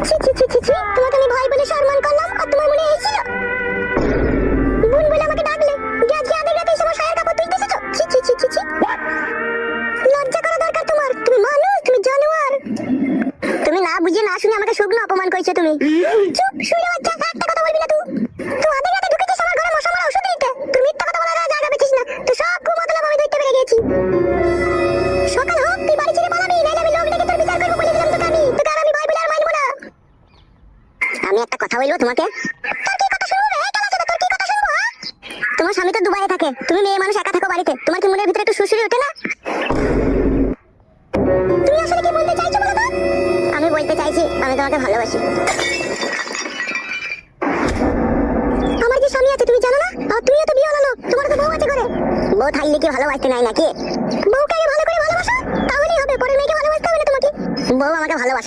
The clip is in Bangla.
ছি ছি ছি ছি ছি, তোমাকে আমি ভাই বলে সম্মান করলাম আর তোমার মনে হয়েছিল বোন বলে আমাকে ডাকলে, আজকে আধে রাতে এসে আমার সায়ার কাপড় তুলতে এসেছো? ছি ছি ছি ছি ছি, লজ্জা করা দরকার তোমার। তুমি মানুষ, তুমি জানোয়ার। তুমি না বুঝে না শুনে আমাকে শুকনো অপমান করেছো তুমি। চুপ, শুনে বাচ্চা, একটা কথা বলবি না তুই। তুই আধে রাতে ঢুকেছিস আমার ঘরে মশা মারা ওষুধ দিতে। তুই মিথ্যা কথা বলার জায়গা পেছিস না। তুই সব কুমতলব আমি ধরতে পেরে গেছি। সকাল হোক তুই বাড়ি ছেড়ে পালাবি, নাহলে আমি লোক ডেকে তোর বিচার করবো বলে দিলাম তোকে আমি। তোকে আর আমি ভাই বলে আর মানবো না। আমি একটা কথা বলবো তোমাকে। তোর কি কথা শুনবো রে? এই কালা চোদা, তোর কি কথা শুনবো? হ্যাঁ? তোমার স্বামী তো দুবাইয়ে থাকে, তুমি মেয়ে মানুষ একা থাকো বাড়িতে, তোমার কি মনের ভিতরে একটু সুসুরি ওঠে না? তুমি আসলে কি বলতে চাইছো বলো তো? আমি বলতে চাইছি আমি তোমাকে ভালোবাসি। আমার যে স্বামী আছে তুমি জানো না? আর তুমিও তো বিয়ে হলো, তোমার তো বউ আছে ঘরে। বউ থাকলে কি ভালোবাসতে নাই নাকি? বউকে আগে ভালো করে ভালোবাসো, তাহলেই হবে। পরে মেয়েকে ভালোবাসতে হবে না তোমাকে। বউ আমাকে ভালোবাসে।